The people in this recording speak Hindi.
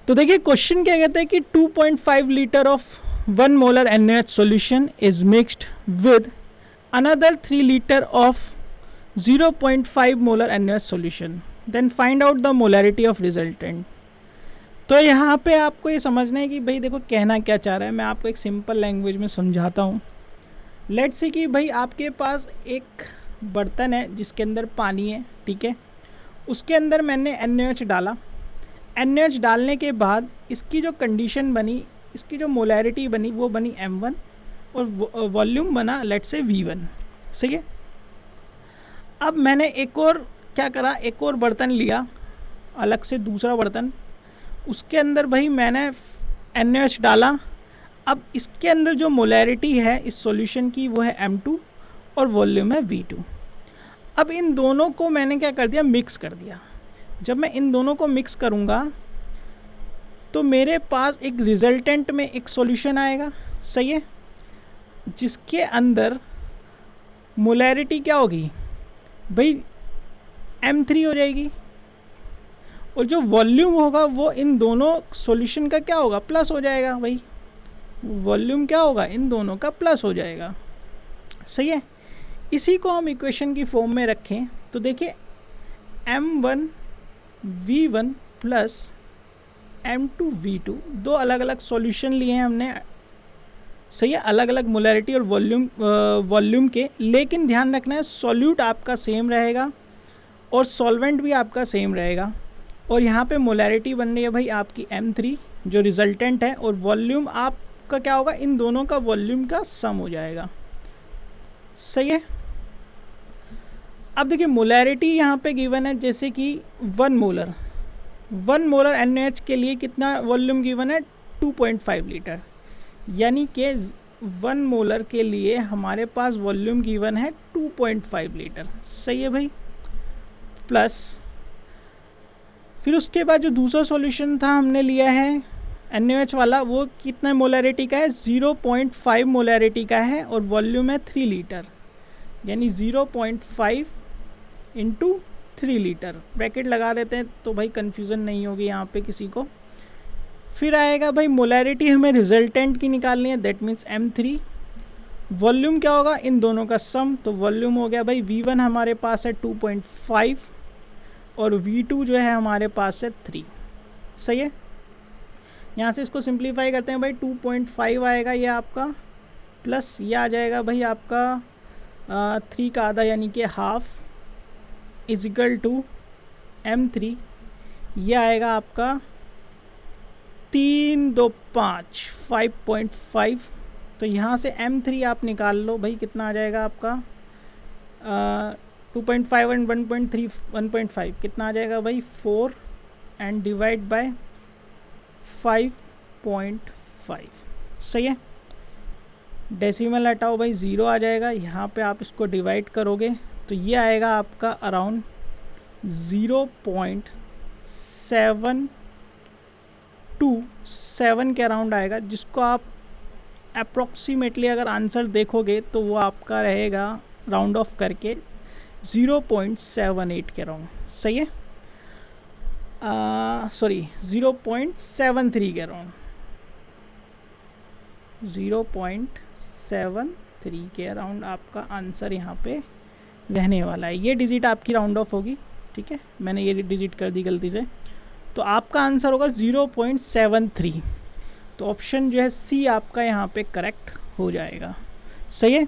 तो देखिए क्वेश्चन क्या कहता है कि 2.5 litre of 1 molar NaOH solution is mixed with another 3 litre of 0.5 molar NaOH solution, then find out the molarity of resultant. तो यहाँ पे आपको ये समझना है कि भाई देखो कहना क्या चाह रहा है। मैं आपको एक सिंपल लैंग्वेज में समझाता हूँ। लेट्स से कि भाई आपके पास एक बर्तन है जिसके अंदर पानी है, ठीक है। उसके अंदर मैंने NaOH डाला। NaOH डालने के बाद इसकी जो कंडीशन बनी, इसकी जो मोलैरिटी बनी वो बनी M1 और वॉल्यूम बना लेट्स से V1, सही है। अब मैंने एक और क्या करा, एक और बर्तन लिया अलग से, दूसरा बर्तन, उसके अंदर भाई मैंने NaOH डाला। अब इसके अंदर जो मोलैरिटी है इस सॉल्यूशन की वो है M2 और वॉल्यूम है V2। अब इन दोनों को मैंने क्या कर दिया, मिक्स कर दिया। जब मैं इन दोनों को मिक्स करूँगा तो मेरे पास एक रिजल्टेंट में एक सॉल्यूशन आएगा, सही है, जिसके अंदर मोलैरिटी क्या होगी भाई M3 हो जाएगी, और जो वॉल्यूम होगा वो इन दोनों सॉल्यूशन का क्या होगा, प्लस हो जाएगा। भाई वॉल्यूम क्या होगा, इन दोनों का प्लस हो जाएगा, सही है। इसी को हम इक्वेशन की फॉर्म में रखें तो देखिए M1 V1 plus M2 V2, दो अलग अलग सॉल्यूशन लिए हैं हमने, सही है, अलग अलग मोलैरिटी और वॉल्यूम के। लेकिन ध्यान रखना है सॉल्यूट आपका सेम रहेगा और सॉल्वेंट भी आपका सेम रहेगा। और यहाँ पे मोलैरिटी बन रही है भाई आपकी M3 जो रिजल्टेंट है, और वॉल्यूम आपका क्या होगा, इन दोनों का वॉल्यूम का सम हो जाएगा, सही है। अब देखिए मोलैरिटी यहाँ पे गिवन है, जैसे कि 1 मोलर NaOH के लिए कितना वॉल्यूम गिवन है, 2.5 लीटर, यानी कि 1 मोलर के लिए हमारे पास वॉल्यूम गिवन है 2.5 लीटर, सही है भाई। प्लस फिर उसके बाद जो दूसरा सॉल्यूशन था हमने लिया है NaOH वाला, वो कितना मोलैरिटी का है, 0.5 मोलैरिटी का है और वॉल्यूम है 3 लीटर, यानी 0.5 इंटू 3 लीटर, ब्रैकेट लगा देते हैं तो भाई कन्फ्यूज़न नहीं होगी यहाँ पे किसी को। फिर आएगा भाई मोलैरिटी हमें रिजल्टेंट की निकालनी है, दैट मीन्स M3। वॉल्यूम क्या होगा, इन दोनों का सम, तो वॉल्यूम हो गया भाई V1 हमारे पास है 2.5 और V2 जो है हमारे पास है 3, सही है। यहाँ से इसको सिंप्लीफाई करते हैं भाई, 2.5 आएगा ये आपका, प्लस ये आ जाएगा भाई आपका 3 का आधा यानी कि half, is equal to M3, ये आएगा आपका 3 2 5 5.5। तो यहाँ से M3 आप निकाल लो भाई, कितना आ जाएगा आपका 2.5 एंड 1.3 1.5 कितना आ जाएगा भाई 4 एंड डिवाइड बाय 5.5, सही है। डेसिमल हटाओ भाई 0 आ जाएगा, यहाँ पे आप इसको डिवाइड करोगे तो ये आएगा आपका अराउंड 0.727 के अराउंड आएगा, जिसको आप अप्रॉक्सीमेटली अगर आंसर देखोगे तो वो आपका रहेगा राउंड ऑफ करके 0.78 के अराउंड, सही है। सॉरी 0.73 के अराउंड, 0.73 के अराउंड आपका आंसर यहाँ पे रहने वाला है। ये डिजिट आपकी राउंड ऑफ होगी, ठीक है, मैंने ये डिजिट कर दी गलती से, तो आपका आंसर होगा 0.73। तो ऑप्शन जो है C आपका यहाँ पे करेक्ट हो जाएगा, सही है।